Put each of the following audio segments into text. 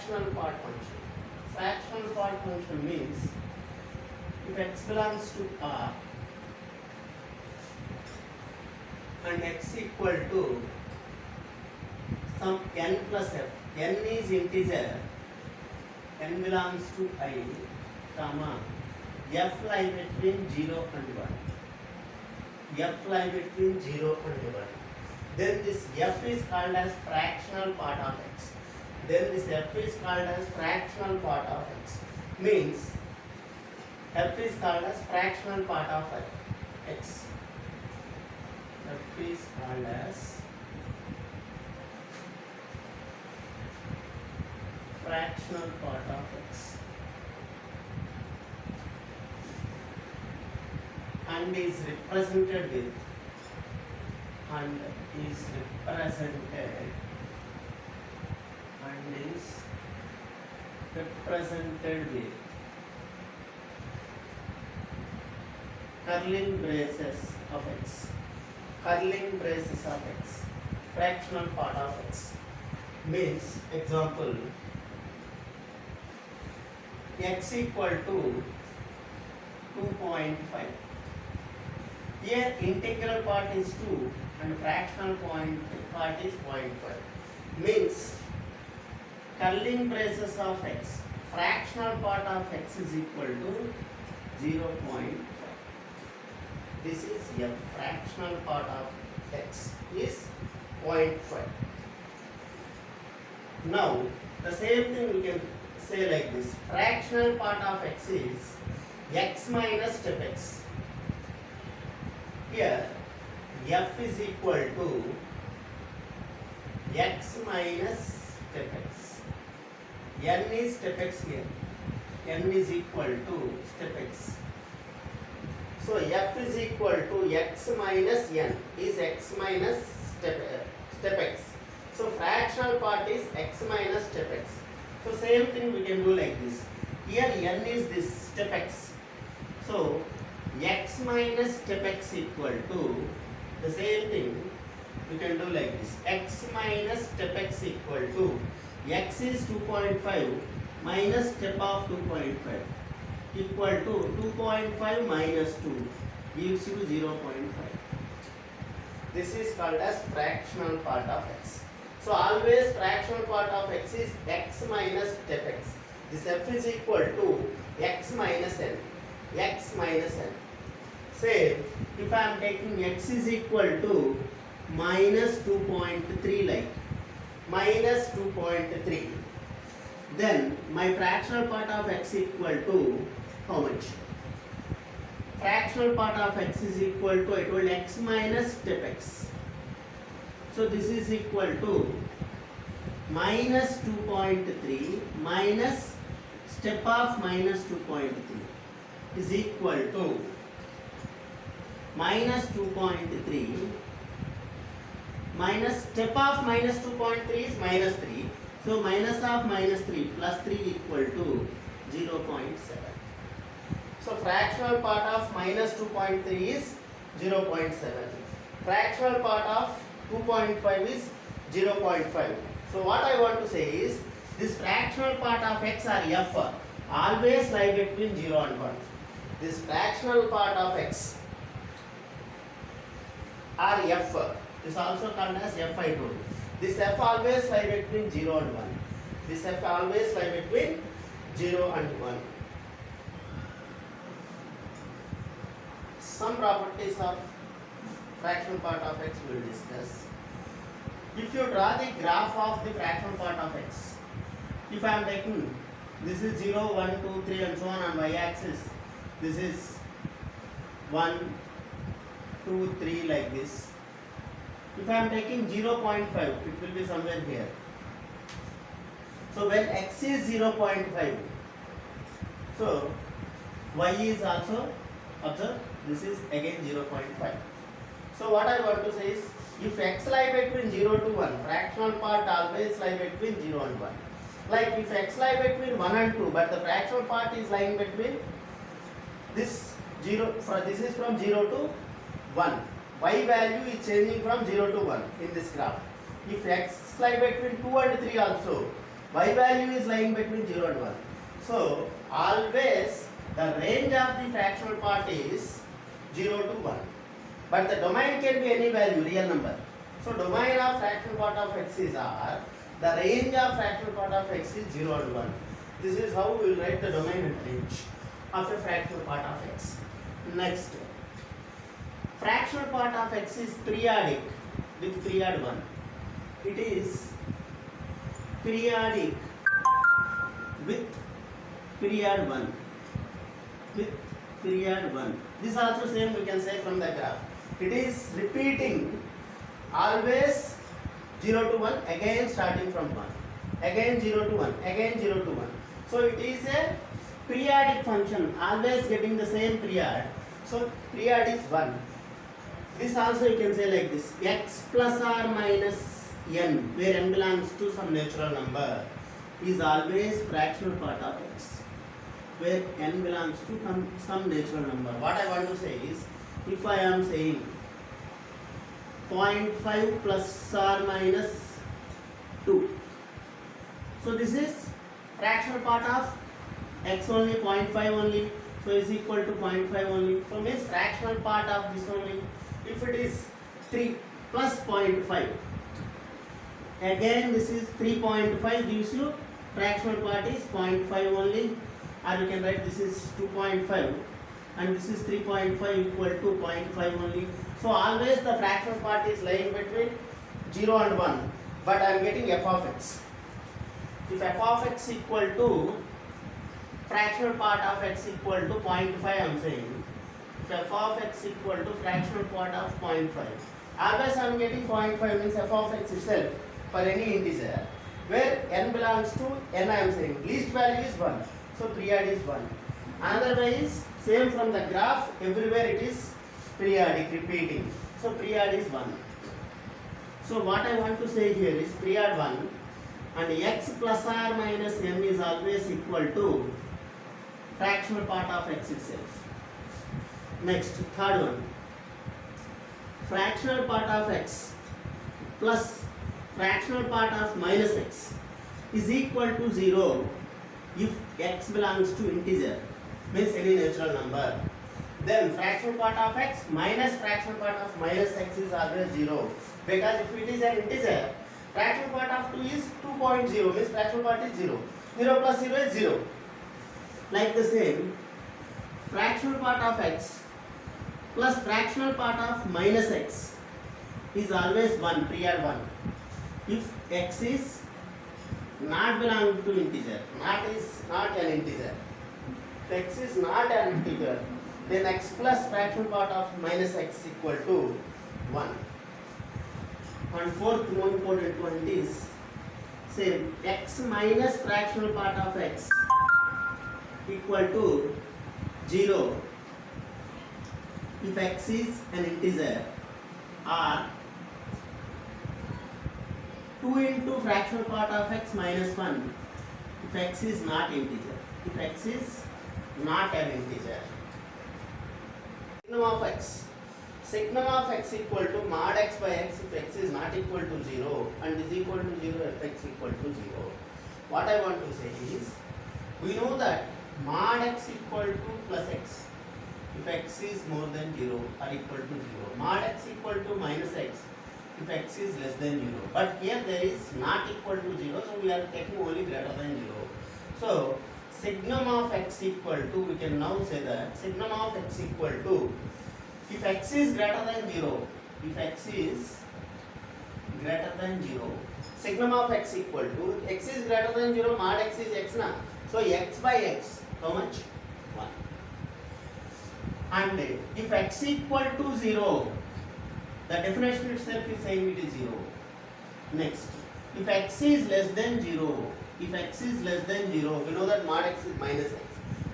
fractional part function. Fractional part function means if x belongs to R and x equal to some n plus f, n is integer, n belongs to I, comma, f lie between 0 and 1. F lie between 0 and 1. Then this f is called as fractional part of x. Then this f is called as fractional part of x. Means f is called as fractional part of x. F is called as fractional part of x and is represented with curling braces of x. Curling braces of x. Fractional part of x. Means, example, x equal to 2.5. Here integral part is 2 and fractional part is 0.5. Means curling braces of x, fractional part of x is equal to 0.5. This is a fractional part of x is 0.5. Now the same thing we can say like this. Fractional part of x is x minus step x. Here f is equal to x minus step x. N is step x here. N is equal to step x. So f is equal to x minus n is x minus step x. So fractional part is x minus step x. So same thing we can do like this. Here n is this step x. So x minus step x equal to the same thing we can do like this. X minus step x equal to x is 2.5 minus step of 2.5 equal to 2.5 minus 2 gives you 0.5. This is called as fractional part of x. So always fractional part of x is x minus step x. This f is equal to x minus n. X minus n. Say if I am taking x is equal to minus 2.3 like minus 2.3, then my fractional part of x equal to how much? Fractional part of x is equal to, I told, x minus step x. So this is equal to minus 2.3 minus step of minus 2.3 is equal to minus 2.3 minus step of minus 2.3 is minus 3. So minus of minus 3 plus 3 equal to 0.7. So fractional part of minus 2.3 is 0.7. Fractional part of 2.5 is 0.5. So what I want to say is this fractional part of x or f always lie between 0 and 1. This fractional part of x or f is also called as f I told. This f always lie between 0 and 1. This f always lie between 0 and 1. Some properties of fractional part of x we will discuss. If you draw the graph of the fractional part of x, if I am taking this is 0, 1, 2, 3 and so on y-axis, this is 1, 2, 3 like this. If I am taking 0.5, it will be somewhere here. So when x is 0.5, so y is also, observe, this is again 0.5. So what I want to say is, if x lie between 0 to 1, fractional part always lie between 0 and 1. Like if x lie between 1 and 2, but the fractional part is lying between this 0, this is from 0 to 1. Y value is changing from 0 to 1 in this graph. If x lie between 2 and 3 also, Y value is lying between 0 and 1. So always the range of the fractional part is 0 to 1. But the domain can be any value, real number. So domain of fractional part of x is R. The range of fractional part of x is 0 and 1. This is how we will write the domain and range of a fractional part of x. Next, fractional part of x is periodic with period 1. It is periodic with period 1. With period 1. This also same we can say from the graph. It is repeating always 0 to 1, again starting from 1. Again 0 to 1, again 0 to 1. So it is a periodic function, always getting the same period. So period is 1. This also you can say like this: x plus or minus n, where n belongs to some natural number, is always fractional part of x, where n belongs to some natural number. What I want to say is, if I am saying 0.5 plus or minus 2, so this is fractional part of x only, 0.5 only, so is equal to 0.5 only. So means fractional part of this only. If it is 3 plus 0.5, again this is 3.5 gives you fractional part is 0.5 only, or you can write this is 2.5 and this is 3.5 equal to 0.5 only. So always the fractional part is lying between 0 and 1, but I am getting f of x. If f of x equal to fractional part of x equal to 0.5, I am saying if f of x equal to fractional part of 0.5, always I am getting 0.5 means f of x itself for any integer, where n belongs to n, I am saying least value is 1, so period is 1. Otherwise same from the graph, everywhere it is periodic, repeating, so period is 1. So what I want to say here is period 1 and x plus or minus m is always equal to fractional part of x itself. Next, third one, fractional part of x plus fractional part of minus x is equal to 0 if x belongs to integer, means any natural number. Then fractional part of x minus fractional part of minus x is always 0, because if it is an integer, fractional part of 2 is 2.0, means fractional part is 0. 0 plus 0 is 0. Like the same, fractional part of x plus fractional part of minus x is always 1, period 1. If x is not belong to integer, not an integer. If x is not an integer, then x plus fractional part of minus x equal to 1. And fourth more important one is, say x minus fractional part of x equal to 0 if x is an integer, or 2 into fractional part of x minus 1 if x is not integer. If x is not an integer. Signum of x. Signum of x equal to mod x by x if x is not equal to 0 and is equal to 0 if x equal to 0. What I want to say is, we know that mod x equal to plus x if x is more than 0 or equal to 0. Mod x equal to minus x if x is less than 0. But here there is not equal to 0, so we are taking only greater than 0. So signum of x equal to, we can now say that signum of x equal to, if x is greater than 0, if x is greater than 0, signum of x equal to, x is greater than 0, mod x is x na, so x by x, how much? 1. And if x equal to 0, the definition itself is saying it is 0. Next, if x is less than 0, if x is less than 0, we know that mod x is minus x.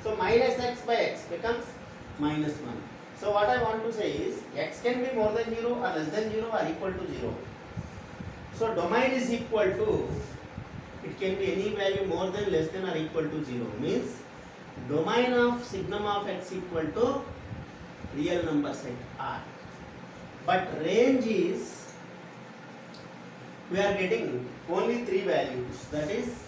So minus x by x becomes minus 1. So what I want to say is, x can be more than 0 or less than 0 or equal to 0. So domain is equal to, it can be any value more than, less than or equal to 0. Means domain of signum of x equal to real number set R. But range is, we are getting only 3 values, that is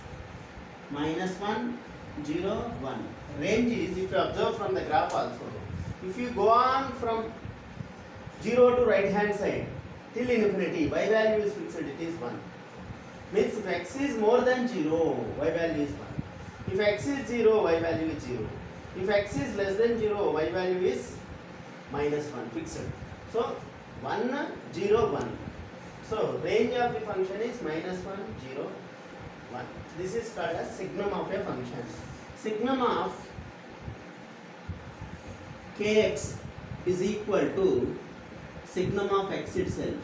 minus 1, 0, 1. Range is, if you observe from the graph also, if you go on from 0 to right hand side till infinity, y value is fixed, it is 1. Means if x is more than 0, y value is 1. If x is 0, y value is 0. If x is less than 0, y value is minus 1, fixed. So 1, 0, 1. So range of the function is minus 1, 0, 1. This is called as signum of a function. Signum of kx is equal to signum of x itself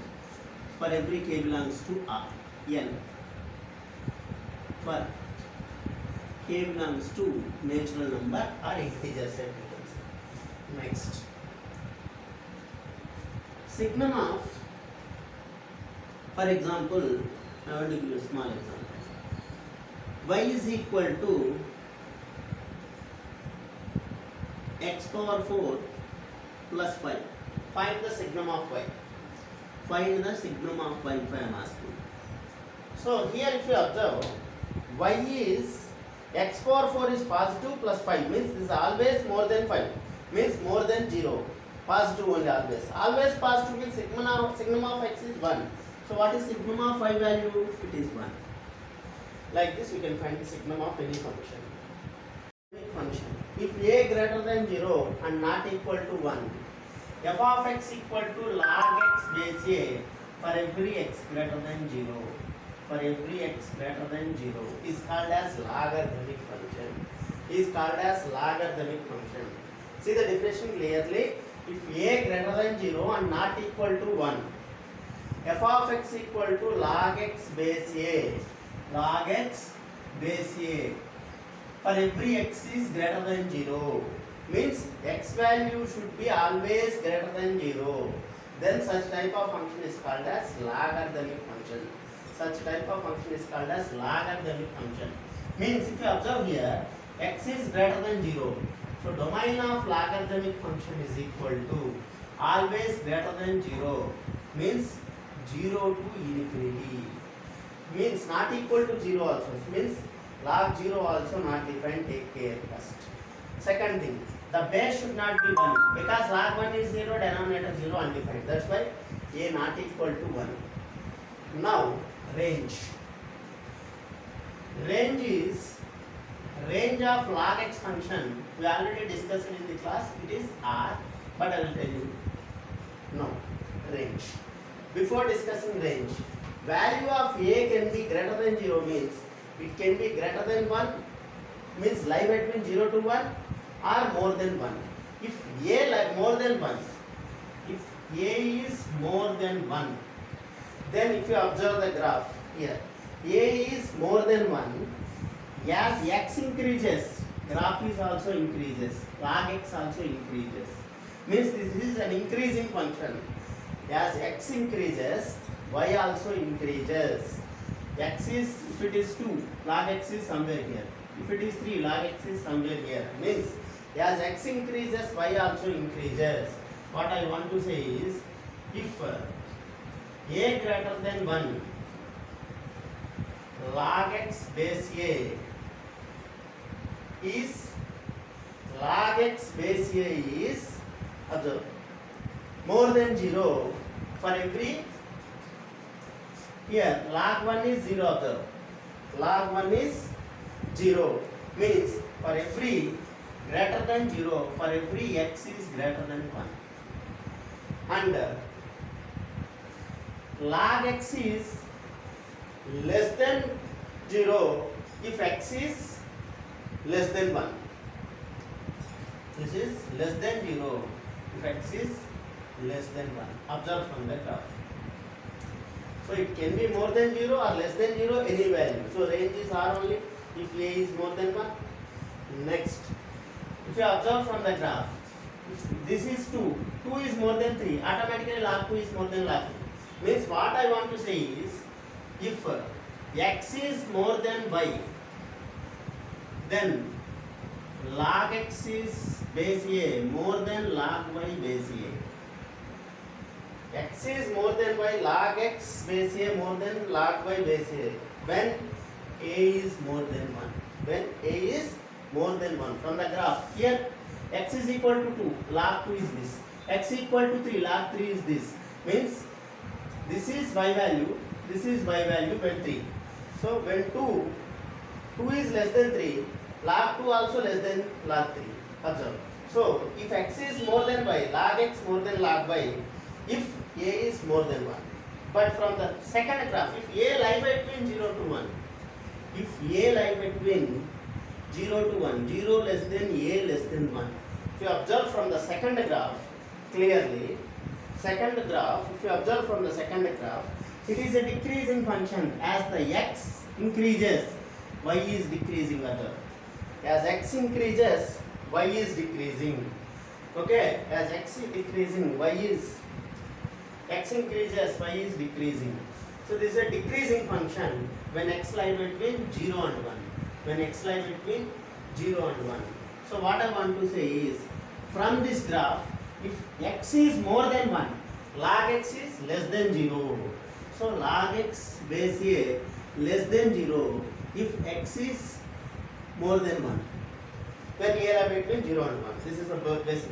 for every k belongs to R, n. For k belongs to natural number or integer set. Next, signum of, for example, I want to give you a small example. Y is equal to x power 4 plus 5. Find the signum of y. Find the signum of y if I am asking. So here if you observe, y is x power 4 is positive plus 5, means this is always more than 5, means more than 0. Positive only always. Always positive means signum of x is 1. So what is signum of y value? It is 1. Like this we can find the signum of any function. If a greater than 0 and not equal to 1, f of x equal to log x base a for every x greater than 0. For every x greater than 0 is called as logarithmic function. Is called as logarithmic function. See the definition clearly. If a greater than 0 and not equal to 1, f of x equal to log x base a. Log x base a for every x is greater than 0, means x value should be always greater than 0. Then such type of function is called as logarithmic function. Such type of function is called as logarithmic function. Means if you observe here, x is greater than 0. So domain of logarithmic function is equal to always greater than 0. Means 0 to infinity. Means not equal to 0 also. Means log 0 also not defined, take care first. Second thing, the base should not be 1 because log 1 is 0, denominator 0 undefined. That's why a not equal to 1. Now range. Range is range of log x function. We already discussed in the class. It is R, but I will tell you. No, range. Before discussing range, value of a can be greater than 0 means it can be greater than 1, means lie between 0 to 1 or more than 1. If a like more than 1, if a is more than 1, then if you observe the graph here, a is more than 1, as x increases, graph is also increases, log x also increases. Means this is an increasing function. As x increases, y also increases. X is, if it is 2, log x is somewhere here. If it is 3, log x is somewhere here. Means as x increases, y also increases. What I want to say is, if a greater than 1, log x base a is, log x base a is, observe, more than 0 for every, here log 1 is 0, observe, log 1 is 0, means for every greater than 0, for every x is greater than 1, and log x is less than 0 if x is less than 1. This is less than 0 if x is less than 1. Observe from the graph. So it can be more than 0 or less than 0, any value. So range is R only if a is more than 1. Next, if you observe from the graph, this is 2. 2 is more than 3. Automatically log 2 is more than log 3. Means what I want to say is, if x is more than y, then log x is base a more than log y base a. X is more than y, log x base a more than log y base a when a is more than 1. when a is more than 1. From the graph, here x is equal to 2, log 2 is this. X equal to 3, log 3 is this. Means this is y value, this is y value when 3. So when 2 is less than 3, log 2 also less than log 3. Observe. So if x is more than y, log x more than log y, if a is more than 1. But from the second graph, if a lie between 0 to 1, if a lie between 0 to 1, 0 less than a less than 1. If you observe from the second graph, clearly, if you observe from the second graph, it is a decreasing function. As the x increases, y is decreasing. As x increases, y is decreasing. Okay, as x is decreasing, x increases, y is decreasing. So this is a decreasing function when x lie between 0 and 1. When x lie between 0 and 1. So what I want to say is, from this graph, if x is more than 1, log x is less than 0. So log x base a less than 0 if x is more than 1. When a are between 0 and 1. This is the basic.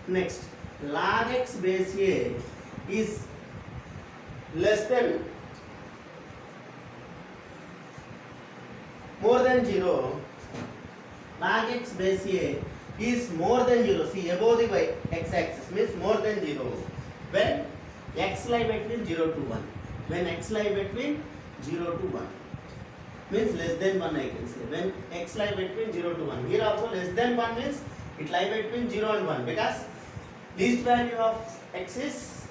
Next, log x base a is less than more than 0. Log x base a is more than 0. See, above the x axis means more than 0. When x lie between 0 to 1. When x lie between 0 to 1. Means less than 1 I can say. When x lie between 0 to 1. Here also less than 1 means it lie between 0 and 1. Because least value of x is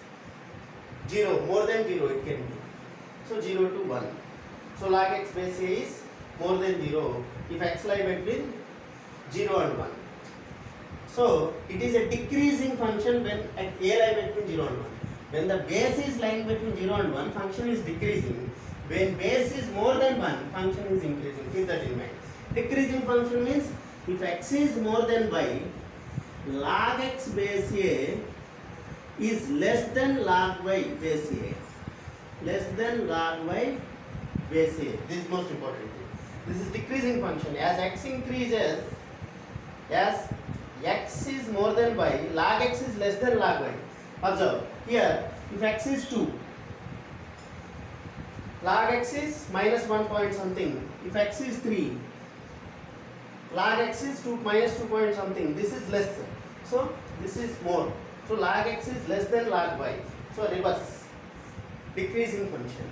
0. More than 0 it can be. So 0 to 1. So log x base a is more than 0 if x lie between 0 and 1. So it is a decreasing function when a lie between 0 and 1. When the base is lying between 0 and 1, function is decreasing. When base is more than 1, function is increasing. Keep that in mind. Decreasing function means if x is more than y, log x base a is less than log y base a. Less than log y base a. This is most important thing. This is decreasing function. As x increases, as x is more than y, log x is less than log y. Observe, here if x is 2, log x is minus 1 point something. If x is 3, log x is 2 minus 2 point something. This is less. So this is more. So log x is less than log y. So reverse. Decreasing function.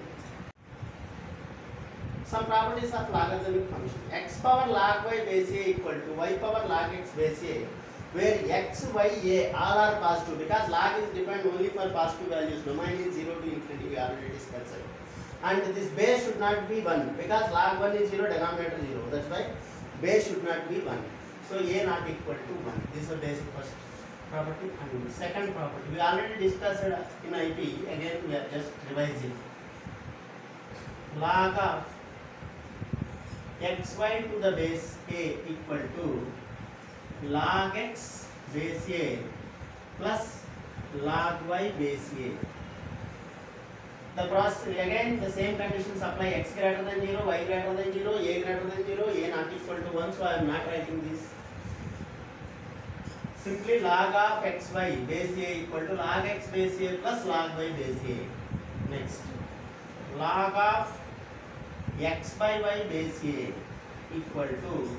Some properties of logarithmic function. X power log y base a equal to y power log x base a, where x, y, a all are positive, because log is defined only for positive values. Domain is 0 to infinity, we already discussed it. And this base should not be 1, because log 1 is 0, denominator 0. That's why base should not be 1. So a not equal to 1. This is the basic first property. And second property, we already discussed it in IP. Again, we are just revising. Log of xy to the base a equal to log x base a plus log y base a. The process again the same conditions apply. X greater than 0, y greater than 0, a greater than 0, a not equal to 1. So I am not writing this. Simply log of xy base a equal to log x base a plus log y base a. Next, log of x by y base a equal to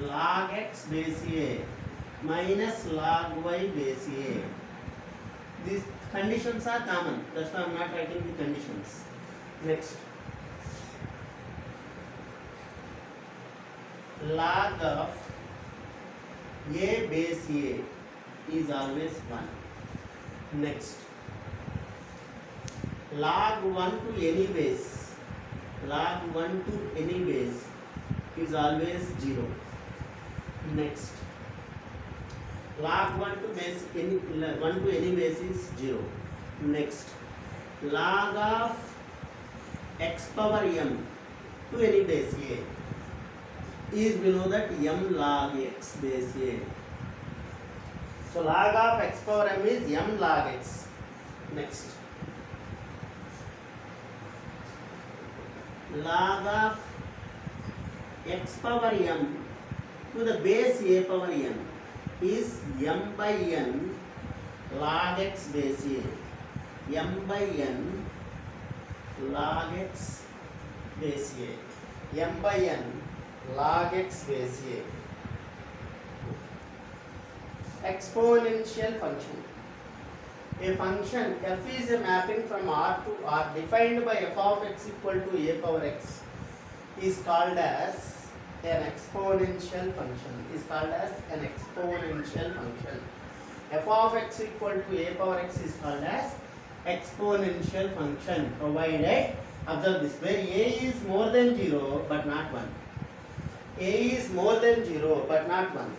log x base a minus log y base a. These conditions are common. That's why I am not writing the conditions. Next, log of a base a is always 1. Next, log 1 to any base, log 1 to any base is always 0. Next, log 1 to base any 1 to any base is 0. Next, log of x power m to any base a is, we know that m log x base a. So log of x power m is m log x. Next, log of x power m to the base a power n is m by n log x base a. M by n log x base a. M by n log x base a. Exponential function. A function f is a mapping from R to R defined by f of x equal to a power x is called as an exponential function. Is called as an exponential function. F of x equal to a power x is called as exponential function, provided, observe this, where a is more than 0 but not 1. A is more than 0 but not 1.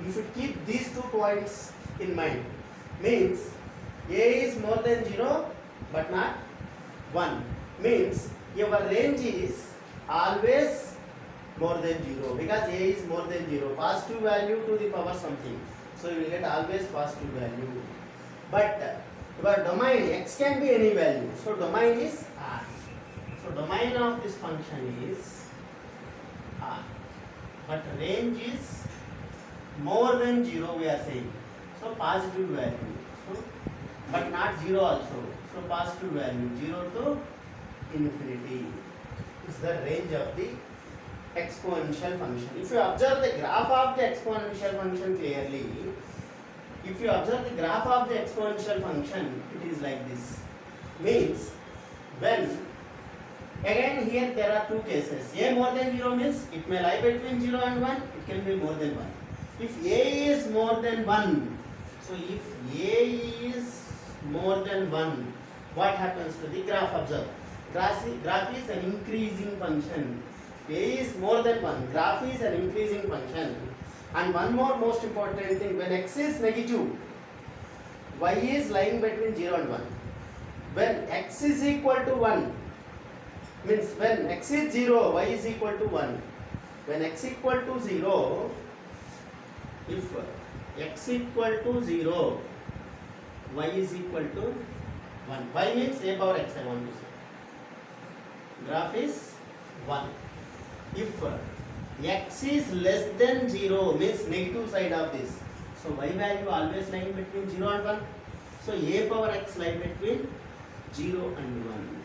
You should keep these 2 points in mind. Means a is more than 0 but not 1. Means your range is always more than 0 because a is more than 0. Positive value to the power something. So you will get always positive value. But your domain x can be any value. So domain is R. So domain of this function is R. But range is more than 0 we are saying. So positive value. So but not 0 also. So positive value 0 to infinity is the range of the exponential function. If you observe the graph of the exponential function clearly, if you observe the graph of the exponential function, it is like this. Means when, again here there are 2 cases. A more than 0 means it may lie between 0 and 1, it can be more than 1. If A is more than 1, so if A is more than 1, what happens to the graph? Observe. Graph is an increasing function. A is more than 1. Graph is an increasing function. And one more most important thing, when x is negative, y is lying between 0 and 1. When x is equal to 1, means when x is 0, y is equal to 1. When x equal to 0, if x equal to 0, y is equal to 1. Y means a power x, I want to say. Graph is 1. If x is less than 0 means negative side of this. So y value always lying between 0 and 1. So a power x lie between 0 and 1.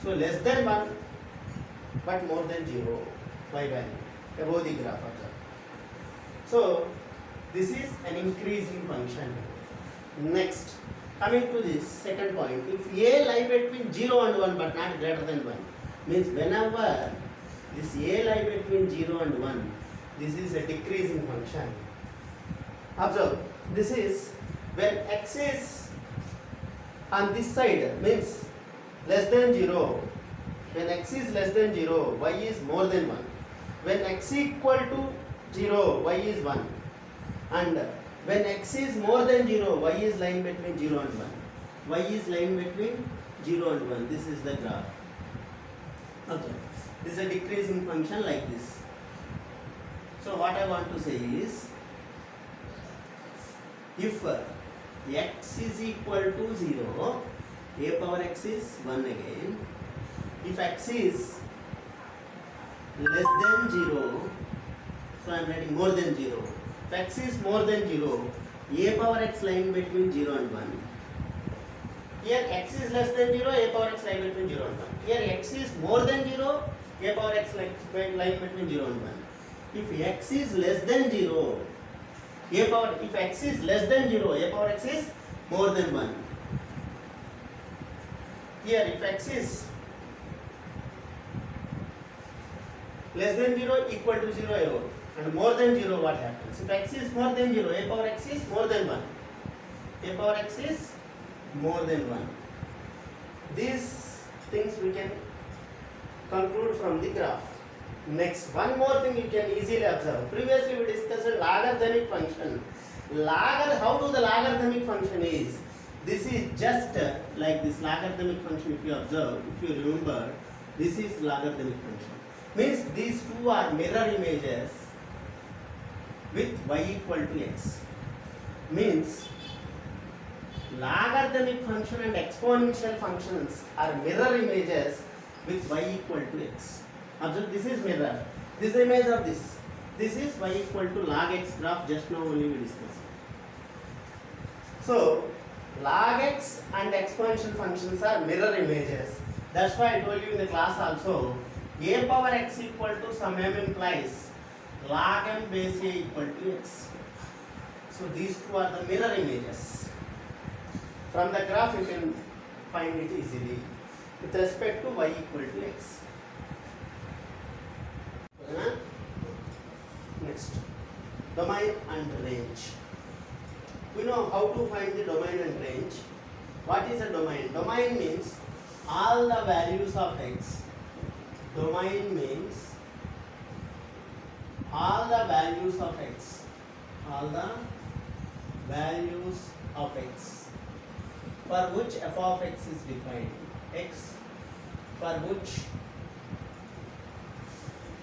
So less than 1 but more than 0 y value above the graph. So this is an increasing function. Next, coming to this second point, if a lie between 0 and 1 but not greater than 1, means whenever this a lie between 0 and 1, this is a decreasing function. Observe, this is when x is on this side, means less than 0. When x is less than 0, y is more than 1. When x equal to 0, y is 1. And when x is more than 0, y is lying between 0 and 1. Y is lying between 0 and 1. This is the graph. Okay. This is a decreasing function like this. So what I want to say is, if x is equal to 0, a power x is 1 again. If x is less than 0, so I am writing more than 0. If x is more than 0, a power x lying between 0 and 1. Here x is less than 0, a power x lying between 0 and 1. Here x is more than 0, a power x lying between 0 and 1. If x is less than 0, if x is less than 0, a power x is more than 1. Here if x is less than 0, equal to 0 above, and more than 0, what happens? If x is more than 0, a power x is more than 1. A power x is more than 1. These things we can conclude from the graph. Next, one more thing you can easily observe. Previously we discussed a logarithmic function. How do the logarithmic function is? This is just like this logarithmic function. If you observe, if you remember, this is logarithmic function. Means these two are mirror images with y equal to x. Means logarithmic function and exponential functions are mirror images with y equal to x. Observe, this is mirror. This is the image of this. This is y equal to log x graph, just now only we discussed. So log x and exponential functions are mirror images. That's why I told you in the class also, a power x equal to some m implies log m base a equal to x. So these two are the mirror images. From the graph you can find it easily with respect to y equal to x. Next, domain and range. We know how to find the domain and range. What is a domain? Domain means all the values of x. Domain means all the values of x. All the values of x for which f of x is defined. X for which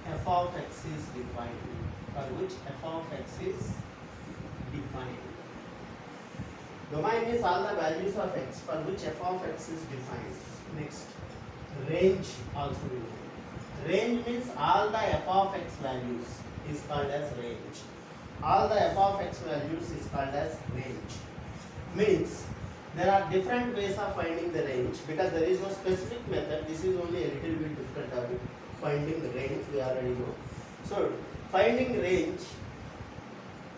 f of x is defined. For which f of x is defined. Domain means all the values of x for which f of x is defined. Next, range also we know. Range means all the f of x values is called as range. All the f of x values is called as range. Means there are different ways of finding the range because there is no specific method. This is only a little bit difficult topic. Finding the range we already know. So finding range,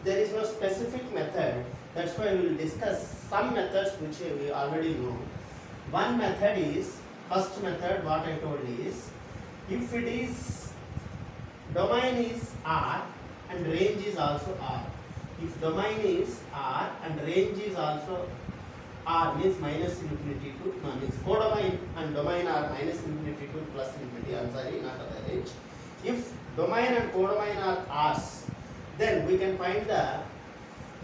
there is no specific method. That's why we will discuss some methods which we already know. One method is, first method what I told is, if it is domain is R and range is also R. If domain is R and range is also R, means minus infinity to, no, means codomain and domain are minus infinity to plus infinity. I'm sorry, not the range. If domain and codomain are R's, then we can find the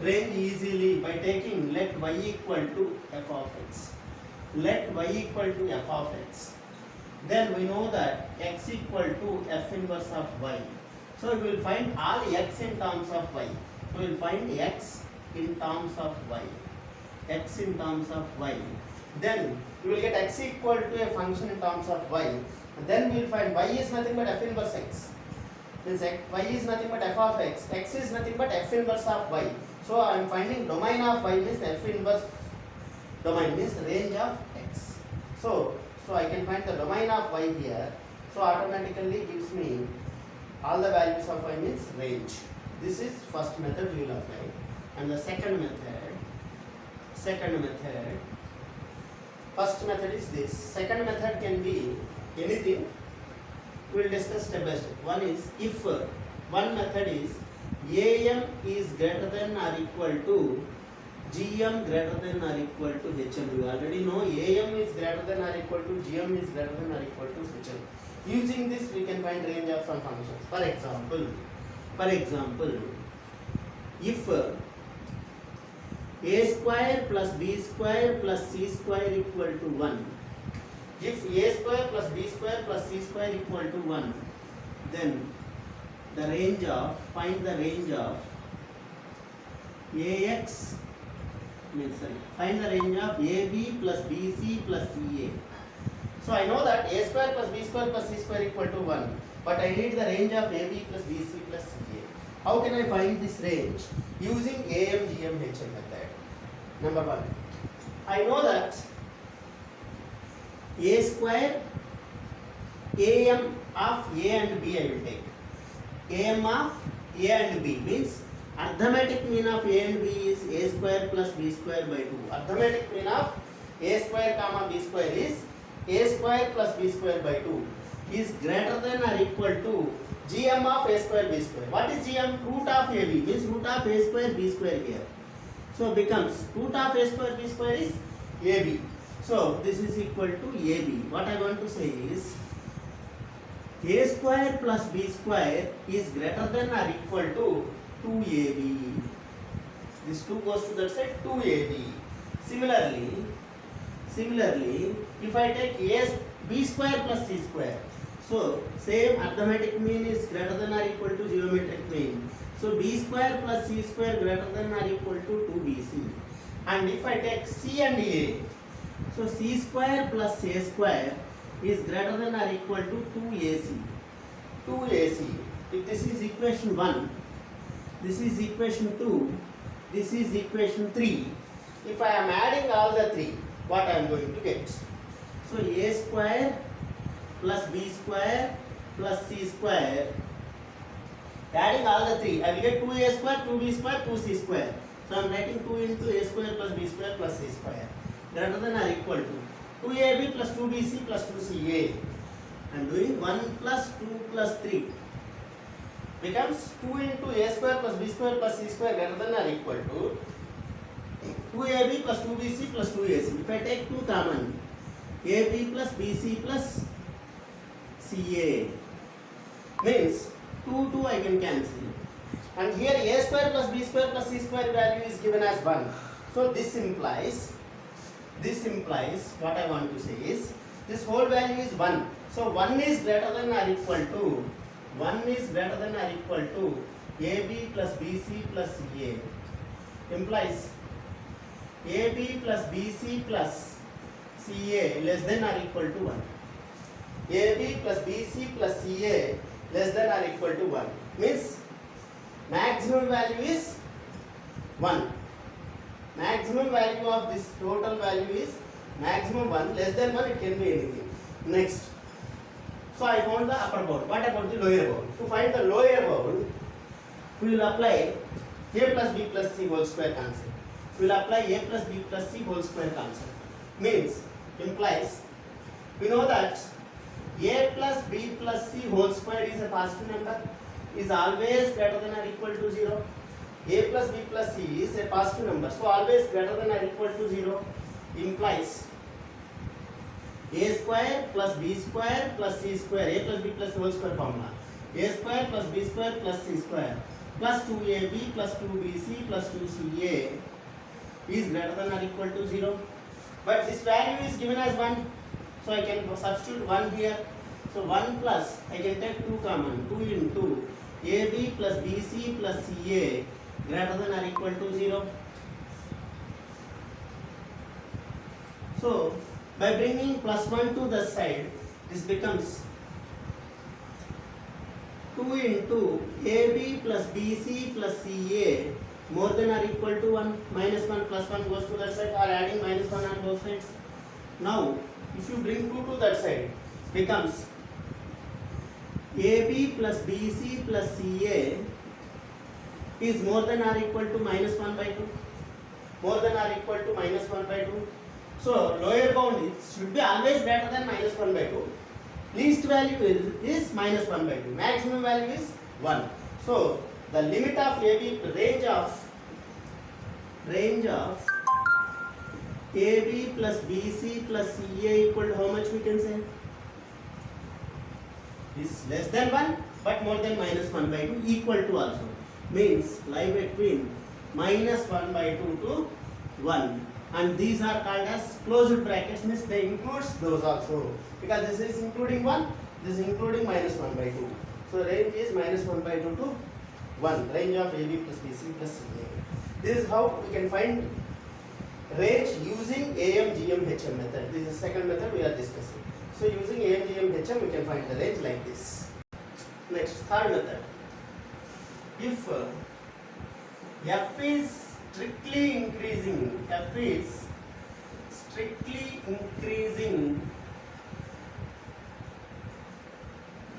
range easily by taking let y equal to f of x. Let y equal to f of x. Then we know that x equal to f inverse of y. So we will find all x in terms of y. We will find x in terms of y. X in terms of y. Then we will get x equal to a function in terms of y. And then we will find y is nothing but f inverse x. Means y is nothing but f of x. X is nothing but f inverse of y. So I am finding domain of y means f inverse domain means range of x. So I can find the domain of y here. So automatically gives me all the values of y means range. This is first method we will apply. And the second method, first method is this. Second method can be anything. We will discuss step by step. One is if one method is AM is greater than or equal to GM greater than or equal to HM. We already know AM is greater than or equal to GM is greater than or equal to HM. Using this we can find range of some functions. For example, if a square plus b square plus c square equal to 1. If a square plus b square plus c square equal to 1, then the range of, find the range of ax, find the range of ab plus bc plus ca. So I know that a square plus b square plus c square equal to 1, but I need the range of ab plus bc plus ca. How can I find this range? Using AM, GM, HM method. Number one, I know that a square, AM of a and b I will take. AM of a and b means arithmetic mean of a and b is a square plus b square by 2. Arithmetic mean of a square comma b square is a square plus b square by 2 is greater than or equal to GM of a square b square. What is GM? Root of AB means root of a square b square here. So becomes root of a square b square is AB. So this is equal to AB. What I want to say is a square plus b square is greater than or equal to 2AB. This 2 goes to that side, 2AB. Similarly, if I take b square plus c square, so same arithmetic mean is greater than or equal to geometric mean. So b square plus c square greater than or equal to 2bc. And if I take c and a, so c square plus a square is greater than or equal to 2ac. if this is equation 1, this is equation 2, this is equation 3. If I am adding all the three, what I am going to get? So a square plus b square plus c square. Adding all the three, I will get 2a square, 2b square, 2c square. So I am writing 2 into a square plus b square plus c square greater than or equal to 2ab plus 2bc plus 2ca. I am doing 1 plus 2 plus 3 becomes 2 into a square plus b square plus c square greater than or equal to 2ab plus 2bc plus 2ac. If I take 2 common, ab plus bc plus ca means 2 I can cancel, and here a square plus b square plus c square value is given as 1. So this implies what I want to say is this whole value is 1. So 1 is greater than or equal to ab plus bc plus ca, implies ab plus bc plus ca less than or equal to 1. ab plus bc plus ca less than or equal to 1 means maximum value is 1. Maximum value of this total value is maximum 1. Less than 1 it can be anything. Next, so I found the upper bound. What about the lower bound? To find the lower bound, we will apply a plus b plus c whole square concept. We will apply a plus b plus c whole square concept. Means, implies, we know that a plus b plus c whole square is a positive number, is always greater than or equal to 0. A plus b plus c is a positive number, so always greater than or equal to 0, implies a square plus b square plus c square, a plus b plus whole square formula, a square plus b square plus c square plus 2ab plus 2bc plus 2ca is greater than or equal to 0. But this value is given as 1, so I can substitute 1 here. So 1 plus, I can take 2 common, 2 into ab plus bc plus ca greater than or equal to 0. So by bringing plus 1 to the side, this becomes 2 into ab plus bc plus ca more than or equal to 1. Minus 1 plus 1 goes to that side, or adding minus 1 on both sides. Now if you bring 2 to that side, becomes ab plus bc plus ca is more than or equal to minus 1 by 2. More than or equal to minus 1 by 2. So lower bound should be always greater than minus 1 by 2. Least value is minus 1 by 2. Maximum value is 1. So the limit of AB, range of AB plus BC plus CA equal to how much we can say? Is less than 1 but more than minus 1 by 2, equal to also. Means lie between minus 1 by 2 to 1. And these are called as closed brackets, means they includes those also. Because this is including 1, this is including minus 1 by 2. So range is minus 1 by 2 to 1. Range of AB plus BC plus CA. This is how we can find range using AM, GM, HM method. This is the second method we are discussing. So using AM, GM, HM we can find the range like this. Next, third method. If F is strictly increasing,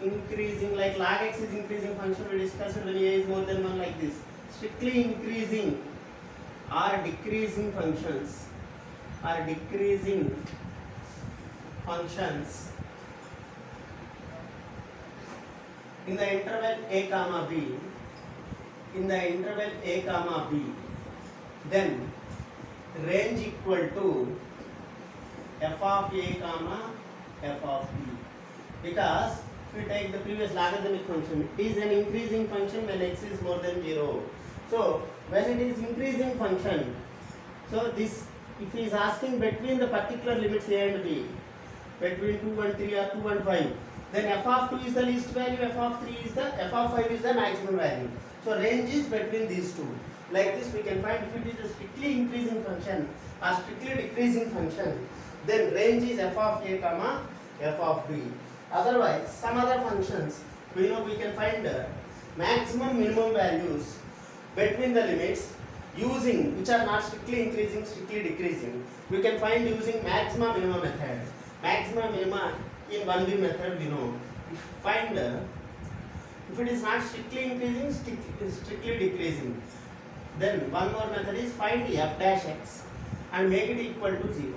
increasing like log x is increasing function we discussed when a is more than 1 like this. Strictly increasing or decreasing functions in the interval a comma b, then range equal to f of a comma f of b. Because if we take the previous logarithmic function, it is an increasing function when x is more than 0. So when it is increasing function, so this, if he is asking between the particular limits a and b, between 2 and 3 or 2 and 5, then f of 2 is the least value, f of 5 is the maximum value. So range is between these two. Like this we can find if it is a strictly increasing function or strictly decreasing function, then range is f of a comma f of b. Otherwise some other functions we know we can find maximum minimum values between the limits using which are not strictly increasing, strictly decreasing. We can find using maximum minimum method. Maximum minima in 1B method we know. Find if it is not strictly increasing, strictly decreasing, then one more method is find f dash x and make it equal to 0.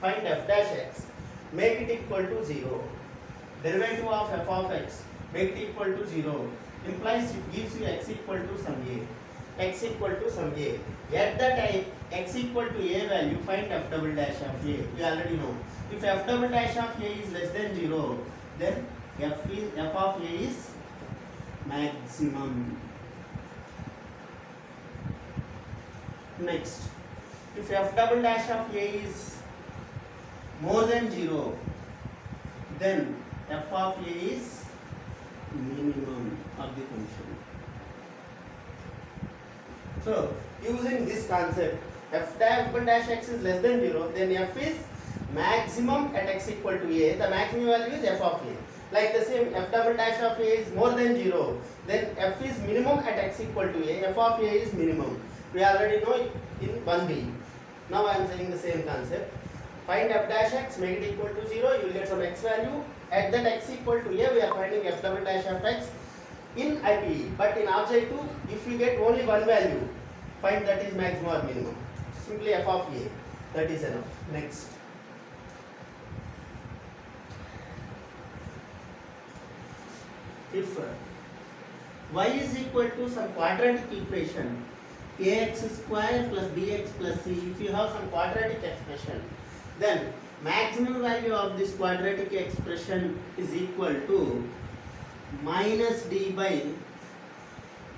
Find f dash x, make it equal to 0. Derivative of f of x, make it equal to 0, implies it gives you x equal to some a. X equal to some a. At the time x equal to a value, find f double dash of a. We already know. If f double dash of a is less than 0, then f of a is maximum. Next, if f double dash of a is more than 0, then f of a is minimum of the function. So, using this concept, f double dash x is less than 0, then f is maximum at x equal to a. The maximum value is f of a. Like the same, f double dash of a is more than 0, then f is minimum at x equal to a. F of a is minimum. We already know in 1b. Now I am saying the same concept. Find f dash x, make it equal to 0, you will get some x value. At that x equal to a, we are finding f double dash of x in IPE. But in objective, if you get only one value, find that is maximum or minimum. Simply f of a, that is enough. Next. If y is equal to some quadratic equation, ax square plus bx plus c, if you have some quadratic expression, then maximum value of this quadratic expression is equal to minus d by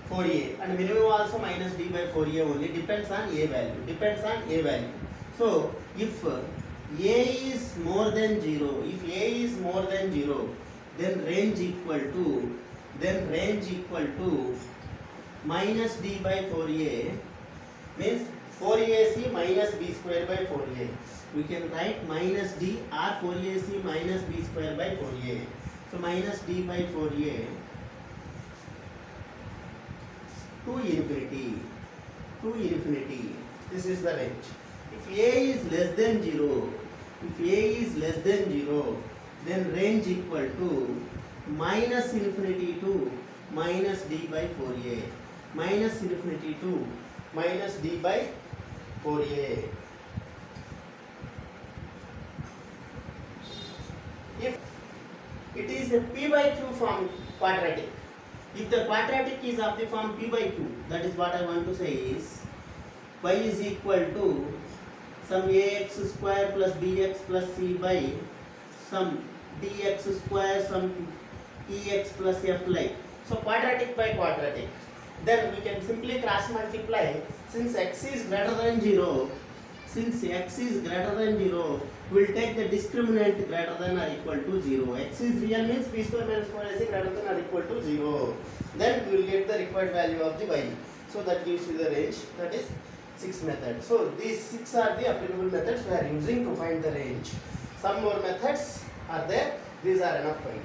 4a, and minimum also minus d by 4a only, depends on a value. So if a is more than 0, then range equal to minus d by 4a, means 4ac minus b square by 4a. We can write minus d or 4ac minus b square by 4a. So minus d by 4a to infinity. This is the range. If a is less than 0, then range equal to minus infinity to minus d by 4a. Minus infinity to minus d by 4a. If it is a p by q form quadratic, if the quadratic is of the form p by q, that is what I want to say is y is equal to some ax square plus bx plus c by some dx square some ex plus f like. So quadratic by quadratic. Then we can simply cross multiply. Since x is greater than 0, we will take the discriminant greater than or equal to 0. X is real means p square minus 4ac greater than or equal to 0. Then we will get the required value of the y. So that gives you the range, that is 6 methods. So these 6 are the applicable methods we are using to find the range. Some more methods are there, these are enough for you.